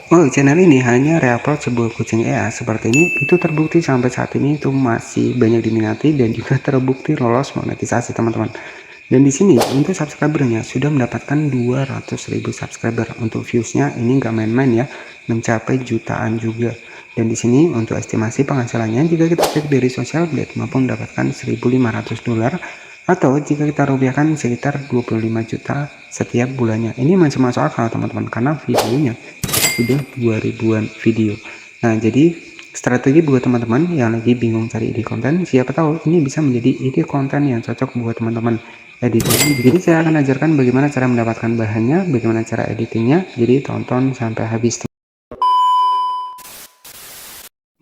Oh, channel ini hanya reupload sebuah kucing EA seperti ini, itu terbukti sampai saat ini itu masih banyak diminati dan juga terbukti lolos monetisasi teman-teman. Dan di sini untuk subscribernya sudah mendapatkan 200.000 subscriber. Untuk viewsnya ini nggak main-main ya, mencapai jutaan juga. Dan di sini untuk estimasi penghasilannya jika kita cek dari social blade mampu mendapatkan $1.500 atau jika kita rupiahkan sekitar 25 juta setiap bulannya. Ini masih masuk akal teman-teman karena videonya sudah 2000-an video. Nah, jadi strategi buat teman-teman yang lagi bingung cari ide konten, siapa tahu ini bisa menjadi ide konten yang cocok buat teman-teman editing. Jadi saya akan ajarkan bagaimana cara mendapatkan bahannya, bagaimana cara editingnya. Jadi tonton sampai habis.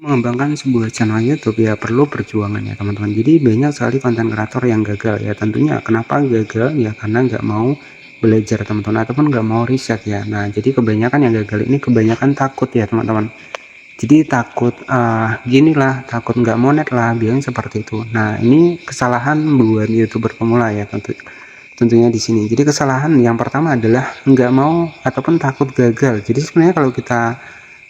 Mengembangkan sebuah channel YouTube ya perlu perjuangan ya teman-teman. Jadi banyak sekali konten kreator yang gagal ya. Tentunya kenapa gagal ya, karena nggak mau belajar teman-teman, ataupun nggak mau riset ya. Nah, jadi kebanyakan yang gagal ini kebanyakan takut ya teman-teman. Jadi takut ginilah, takut nggak monet lah, biasanya seperti itu. Nah, ini kesalahan buat YouTuber pemula ya tentunya di sini. Jadi kesalahan yang pertama adalah nggak mau ataupun takut gagal. Jadi sebenarnya kalau kita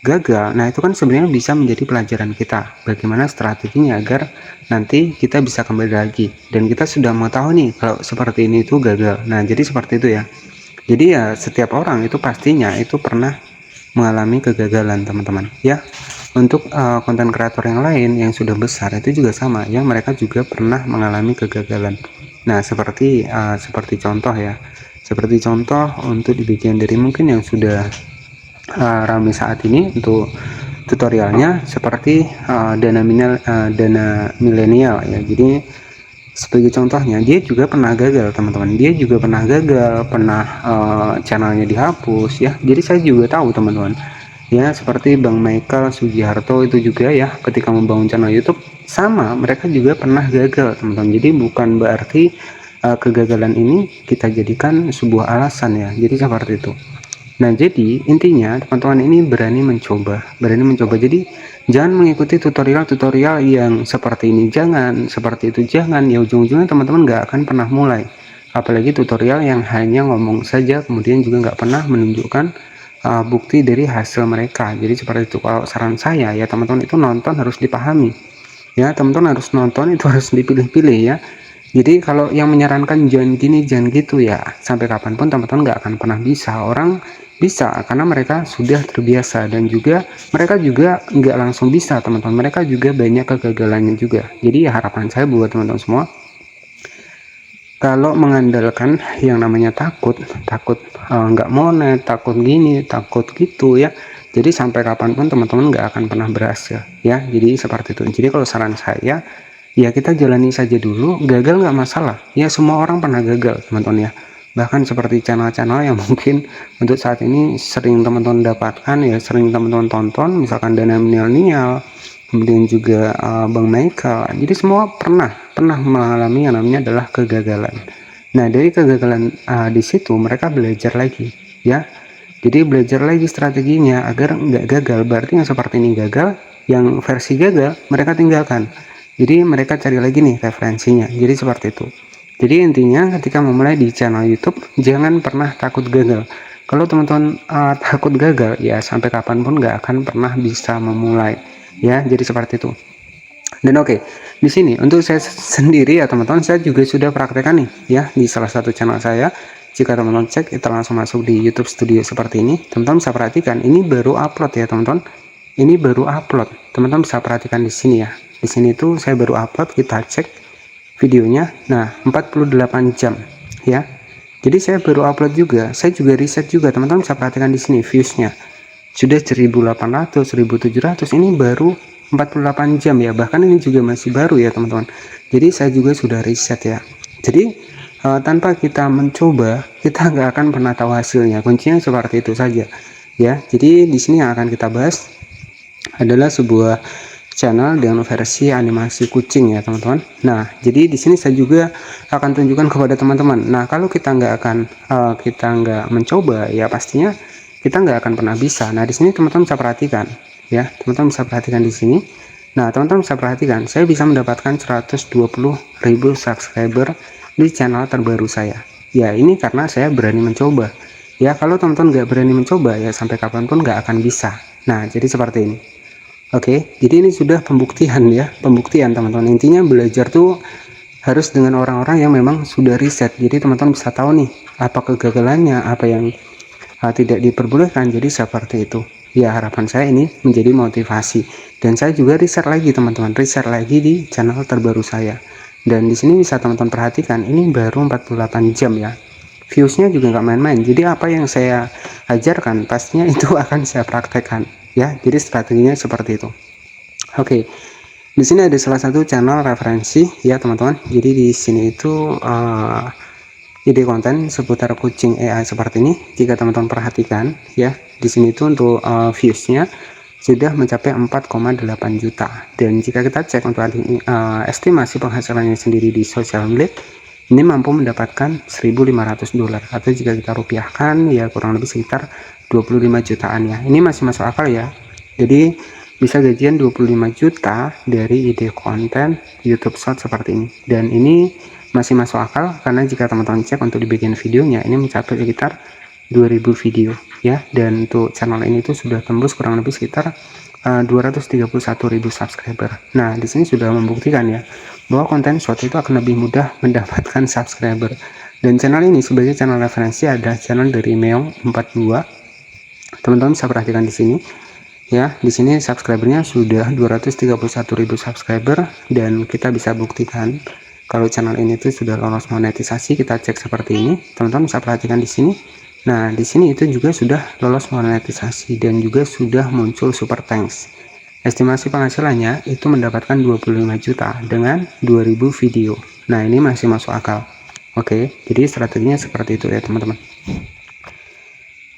gagal, nah itu kan sebenarnya bisa menjadi pelajaran kita bagaimana strateginya agar nanti kita bisa kembali lagi, dan kita sudah mau tahu nih kalau seperti ini itu gagal. Nah, jadi seperti itu ya. Jadi ya setiap orang itu pastinya itu pernah mengalami kegagalan teman-teman ya. Untuk konten kreator yang lain yang sudah besar itu juga sama ya, mereka juga pernah mengalami kegagalan. Nah, seperti contoh ya, seperti contoh untuk di bagian dari mungkin yang sudah ramai saat ini untuk tutorialnya seperti dana milenial ya. Jadi sebagai contohnya dia juga pernah gagal teman-teman, dia juga pernah gagal, pernah channelnya dihapus ya. Jadi saya juga tahu teman-teman ya, seperti Bang Michael Sugiharto itu juga ya, ketika membangun channel YouTube sama, mereka juga pernah gagal teman-teman. Jadi bukan berarti kegagalan ini kita jadikan sebuah alasan ya. Jadi seperti itu. Nah, jadi intinya teman-teman ini berani mencoba. Jadi jangan mengikuti tutorial-tutorial yang seperti ini, jangan seperti itu, jangan ya, ujung-ujungnya teman-teman nggak akan pernah mulai. Apalagi tutorial yang hanya ngomong saja, kemudian juga nggak pernah menunjukkan bukti dari hasil mereka. Jadi seperti itu. Kalau saran saya ya teman-teman itu nonton harus dipahami. Ya, teman-teman harus nonton itu harus dipilih-pilih ya. Jadi kalau yang menyarankan jangan gini jangan gitu ya, sampai kapanpun teman-teman nggak akan pernah bisa. Orang bisa karena mereka sudah terbiasa, dan juga mereka juga nggak langsung bisa teman-teman, mereka juga banyak kegagalannya juga. Jadi ya harapan saya buat teman-teman semua, kalau mengandalkan yang namanya takut nggak monet, takut gini takut gitu ya, jadi sampai kapanpun teman-teman nggak akan pernah berhasil ya. Jadi seperti itu. Jadi kalau saran saya ya kita jalani saja dulu, gagal nggak masalah ya, semua orang pernah gagal teman-teman ya. Bahkan seperti channel-channel yang mungkin untuk saat ini sering teman-teman dapatkan ya, sering teman-teman tonton, misalkan Dana Milenial, kemudian juga Bang Michael. Jadi semua pernah mengalami yang namanya adalah kegagalan. Nah, dari kegagalan di situ mereka belajar lagi ya. Jadi belajar lagi strateginya agar nggak gagal. Berarti yang seperti ini gagal, yang versi gagal mereka tinggalkan. Jadi mereka cari lagi nih referensinya. Jadi seperti itu. Jadi intinya ketika memulai di channel YouTube jangan pernah takut gagal. Kalau teman-teman takut gagal ya sampai kapanpun nggak akan pernah bisa memulai ya. Jadi seperti itu. Dan oke, di sini untuk saya sendiri ya teman-teman, saya juga sudah praktekkan nih ya di salah satu channel saya. Jika teman-teman cek kita langsung masuk di YouTube Studio seperti ini, teman-teman bisa perhatikan ini baru upload ya teman-teman. Ini baru upload. Teman-teman bisa perhatikan di sini ya. Di sini tuh saya baru upload, kita cek videonya. Nah, 48 jam ya. Jadi saya baru upload juga, saya juga riset juga. Teman-teman bisa perhatikan di sini viewsnya sudah 1800, 1700, ini baru 48 jam ya. Bahkan ini juga masih baru ya teman-teman. Jadi saya juga sudah riset ya. Jadi tanpa kita mencoba kita nggak akan pernah tahu hasilnya. Kuncinya seperti itu saja ya. Jadi di sini yang akan kita bahas adalah sebuah channel dengan versi animasi kucing ya teman-teman. Nah, jadi di sini saya juga akan tunjukkan kepada teman-teman. Nah, kalau kita nggak mencoba ya pastinya kita nggak akan pernah bisa. Nah, di sini teman-teman bisa perhatikan ya, teman-teman bisa perhatikan di sini. Nah, teman-teman bisa perhatikan saya bisa mendapatkan 120.000 subscriber di channel terbaru saya ya. Ini karena saya berani mencoba Ya, kalau teman-teman nggak berani mencoba ya sampai kapanpun nggak akan bisa. Nah, jadi seperti ini. Oke, jadi ini sudah pembuktian ya, pembuktian teman-teman. Intinya belajar tuh harus dengan orang-orang yang memang sudah riset. Jadi teman-teman bisa tahu nih apa kegagalannya, apa yang tidak diperbolehkan. Jadi seperti itu. Ya, harapan saya ini menjadi motivasi. Dan saya juga riset lagi teman-teman, riset lagi di channel terbaru saya. Dan di sini bisa teman-teman perhatikan, ini baru 48 jam ya. Viewsnya juga nggak main-main. Jadi apa yang saya ajarkan pastinya itu akan saya praktekkan ya. Jadi strateginya seperti itu. Oke. Di sini ada salah satu channel referensi ya teman-teman. Jadi di sini itu ide konten seputar kucing AI seperti ini. Jika teman-teman perhatikan ya, di sini itu untuk viewsnya sudah mencapai 4,8 juta. Dan jika kita cek untuk estimasi penghasilannya sendiri di Social Blade, ini mampu mendapatkan $1.500 atau jika kita rupiahkan ya kurang lebih sekitar 25 jutaan ya. Ini masih masuk akal ya. Jadi bisa gajian 25 juta dari ide konten YouTube Short seperti ini. Dan ini masih masuk akal karena jika teman-teman cek untuk dibikin videonya ini mencapai sekitar 2000 video ya. Dan untuk channel ini tuh sudah tembus kurang lebih sekitar 231.000 subscriber. Nah, di sini sudah membuktikan ya bahwa konten short itu akan lebih mudah mendapatkan subscriber. Dan channel ini sebagai channel referensi ada channel dari Meong42. Teman-teman bisa perhatikan di sini. Ya, di sini subscribernya sudah 231.000 subscriber dan kita bisa buktikan kalau channel ini tuh sudah lolos monetisasi. Kita cek seperti ini. Teman-teman bisa perhatikan di sini. Nah, di sini itu juga sudah lolos monetisasi dan juga sudah muncul super thanks. Estimasi penghasilannya itu mendapatkan 25 juta dengan 2000 video. Nah, ini masih masuk akal. Oke, jadi strateginya seperti itu ya, teman-teman.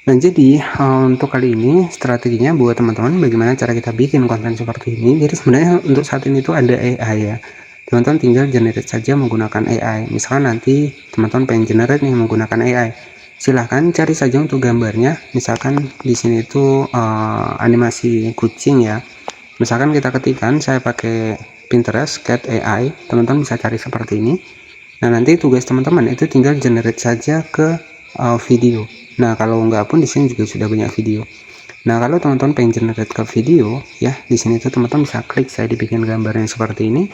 Dan jadi untuk kali ini strateginya buat teman-teman bagaimana cara kita bikin konten seperti ini. Jadi sebenarnya untuk saat ini tuh ada AI ya. Teman-teman tinggal generate saja menggunakan AI. Misalkan nanti teman-teman pengen generate nih menggunakan AI. Silahkan cari saja untuk gambarnya. Misalkan di sini itu animasi kucing ya. Misalkan kita ketikkan saya pakai Pinterest cat AI, teman-teman bisa cari seperti ini. Nah, nanti tugas teman-teman itu tinggal generate saja ke video. Nah, kalau enggak pun di sini juga sudah banyak video. Nah, kalau teman-teman pengen generate ke video ya, di sini tuh teman-teman bisa klik saya dibikin gambarnya seperti ini.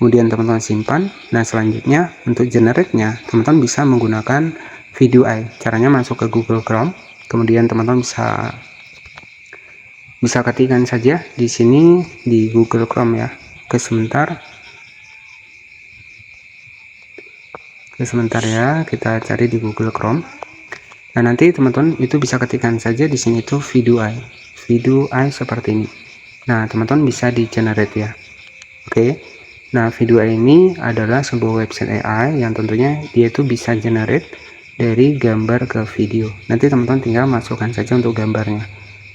Kemudian teman-teman simpan. Nah, selanjutnya untuk generate-nya teman-teman bisa menggunakan Video AI. Caranya masuk ke Google Chrome. Kemudian teman-teman bisa ketikkan saja di sini di Google Chrome ya. Sebentar ya, kita cari di Google Chrome. Nah, nanti teman-teman itu bisa ketikkan saja di sini tuh Video AI seperti ini. Nah, teman-teman bisa di generate ya. Oke. Nah, Video AI ini adalah sebuah website AI yang tentunya dia itu bisa generate dari gambar ke video. Nanti teman-teman tinggal masukkan saja untuk gambarnya.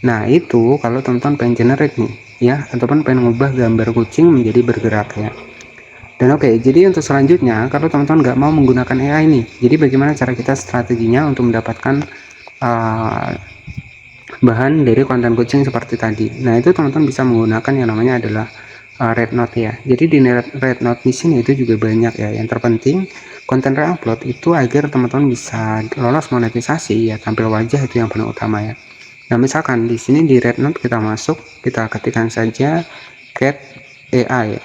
Nah, itu kalau teman-teman pengen generate nih ya, ataupun pengen mengubah gambar kucing menjadi bergerak ya. Dan oke, jadi untuk selanjutnya kalau teman-teman nggak mau menggunakan AI nih, jadi bagaimana cara kita strateginya untuk mendapatkan bahan dari konten kucing seperti tadi. Nah, itu teman-teman bisa menggunakan yang namanya adalah Red Note ya. Jadi di Red Note di sini itu juga banyak ya. Yang terpenting konten reupload itu agar teman-teman bisa lolos monetisasi ya, tampil wajah itu yang paling utama ya. Nah, misalkan di sini di Red Note kita masuk, kita ketikkan saja cat AI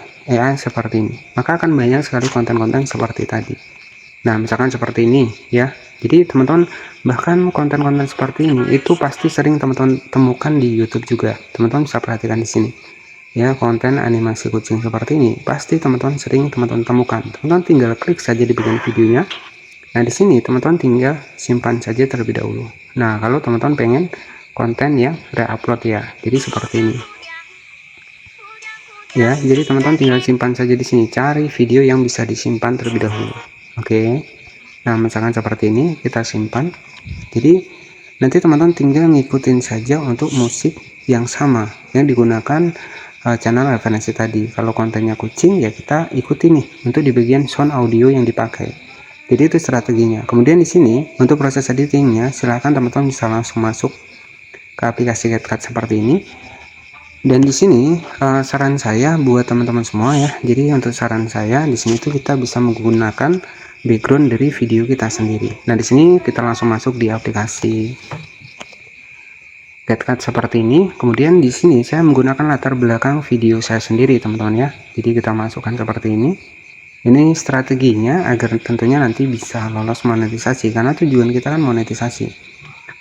seperti ini, maka akan banyak sekali konten-konten seperti tadi. Nah, misalkan seperti ini ya. Jadi teman-teman bahkan konten-konten seperti ini itu pasti sering teman-teman temukan di YouTube juga. Teman-teman bisa perhatikan di sini. Ya, konten animasi kucing seperti ini pasti teman-teman sering teman-teman temukan. Teman-teman tinggal klik saja di bagian videonya. Nah, di sini teman-teman tinggal simpan saja terlebih dahulu. Nah, kalau teman-teman pengen konten yang reupload ya, jadi seperti ini. Ya, jadi teman-teman tinggal simpan saja di sini, cari video yang bisa disimpan terlebih dahulu. Oke. Nah, misalkan seperti ini kita simpan. Jadi nanti teman-teman tinggal ngikutin saja untuk musik yang sama yang digunakan channel referensi tadi. Kalau kontennya kucing ya kita ikuti nih untuk di bagian sound audio yang dipakai. Jadi itu strateginya. Kemudian di sini untuk proses editingnya silahkan teman-teman bisa langsung masuk ke aplikasi CapCut seperti ini. Dan di sini saran saya buat teman-teman semua ya. Jadi untuk saran saya di sini tuh kita bisa menggunakan background dari video kita sendiri. Nah, di sini kita langsung masuk di aplikasi CapCut seperti ini. Kemudian di sini saya menggunakan latar belakang video saya sendiri, teman-teman ya. Jadi kita masukkan seperti ini. Ini strateginya agar tentunya nanti bisa lolos monetisasi, karena tujuan kita kan monetisasi.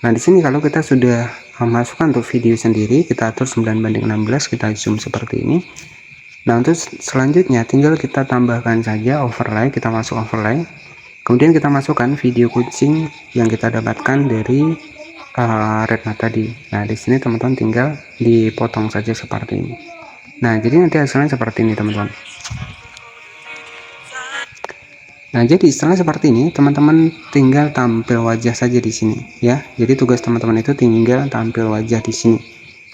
Nah, di sini kalau kita sudah masukkan untuk video sendiri, kita atur 9:16, kita zoom seperti ini. Nah, untuk selanjutnya tinggal kita tambahkan saja overlay, kita masuk overlay. Kemudian kita masukkan video kucing yang kita dapatkan dari Redmi tadi. Nah, di sini teman-teman tinggal dipotong saja seperti ini. Nah, jadi nanti hasilnya seperti ini, teman-teman. Nah, jadi setelah seperti ini, teman-teman tinggal tampil wajah saja di sini ya. Jadi tugas teman-teman itu tinggal tampil wajah di sini.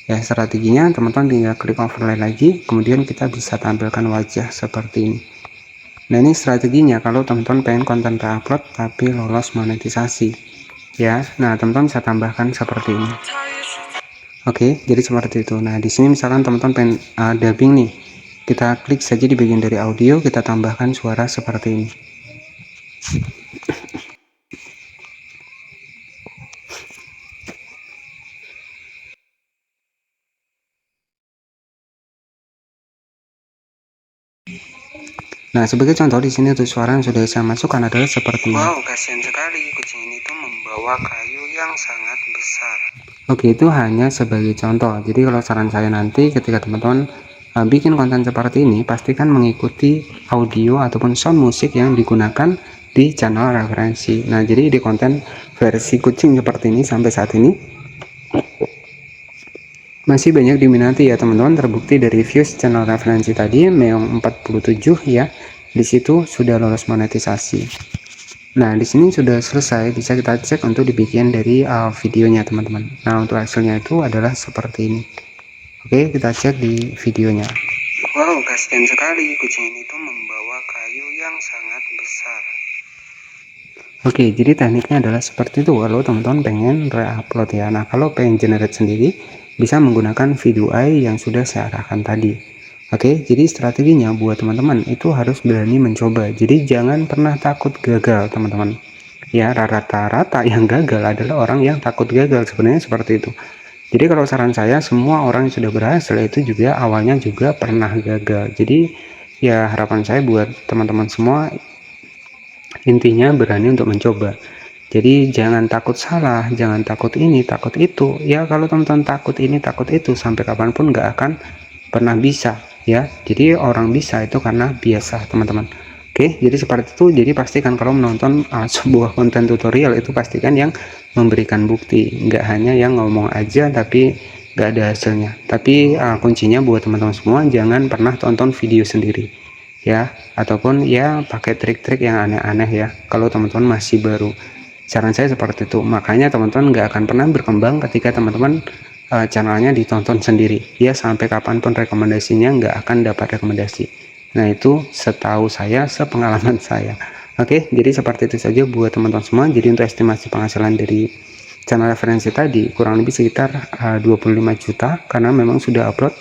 Ya, strateginya teman-teman tinggal klik overlay lagi, kemudian kita bisa tampilkan wajah seperti ini. Nah, ini strateginya kalau teman-teman pengen konten terupload tapi lolos monetisasi. Ya, nah teman-teman bisa tambahkan seperti ini. Oke, jadi seperti itu. Nah, di sini misalkan teman-teman pengen dubbing nih, kita klik saja di bagian dari audio, kita tambahkan suara seperti ini. Nah, sebagai contoh di sini untuk suara yang sudah saya masukkan adalah seperti ini. Wow, kasihan sekali kucing ini tuh membawa kayu yang sangat besar. Oke, itu hanya sebagai contoh. Jadi kalau saran saya nanti ketika teman-teman bikin konten seperti ini, pastikan mengikuti audio ataupun sound musik yang digunakan di channel referensi. Nah, jadi di konten versi kucing seperti ini sampai saat ini masih banyak diminati ya teman-teman. Terbukti dari views channel referensi tadi meong 47 ya, disitu sudah lolos monetisasi. Nah, di sini sudah selesai, bisa kita cek untuk dibikin dari videonya teman-teman. Nah, untuk hasilnya itu adalah seperti ini. Oke, kita cek di videonya. Wow, kasihan sekali kucing ini tuh membawa kayu yang sangat besar. Oke, jadi tekniknya adalah seperti itu kalau teman-teman pengen re-upload ya. Nah, kalau pengen generate sendiri bisa menggunakan video AI yang sudah saya arahkan tadi. Oke, jadi strateginya buat teman-teman itu harus berani mencoba. Jadi jangan pernah takut gagal, teman-teman. Ya, rata-rata yang gagal adalah orang yang takut gagal, sebenarnya seperti itu. Jadi kalau saran saya, semua orang yang sudah berhasil itu juga awalnya juga pernah gagal. Jadi ya harapan saya buat teman-teman semua, intinya berani untuk mencoba. Jadi jangan takut salah, jangan takut ini, takut itu. Ya kalau teman-teman takut ini, takut itu, sampai kapanpun nggak akan pernah bisa ya. Jadi orang bisa itu karena biasa, teman-teman. Oke, jadi seperti itu. Jadi pastikan kalau menonton sebuah konten tutorial itu pastikan yang memberikan bukti, nggak hanya yang ngomong aja tapi nggak ada hasilnya. Tapi kuncinya buat teman-teman semua, jangan pernah tonton video sendiri ya, ataupun ya pakai trik-trik yang aneh-aneh ya kalau teman-teman masih baru. Saran saya seperti itu. Makanya teman-teman nggak akan pernah berkembang ketika teman-teman channelnya ditonton sendiri ya, sampai kapanpun rekomendasinya nggak akan dapat rekomendasi. Nah, itu setahu saya, sepengalaman saya. Oke, jadi seperti itu saja buat teman-teman semua. Jadi untuk estimasi penghasilan dari channel referensi tadi kurang lebih sekitar 25 juta karena memang sudah upload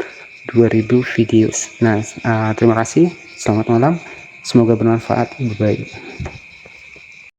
2000 videos. Nah, terima kasih, selamat malam, semoga bermanfaat. Bye bye.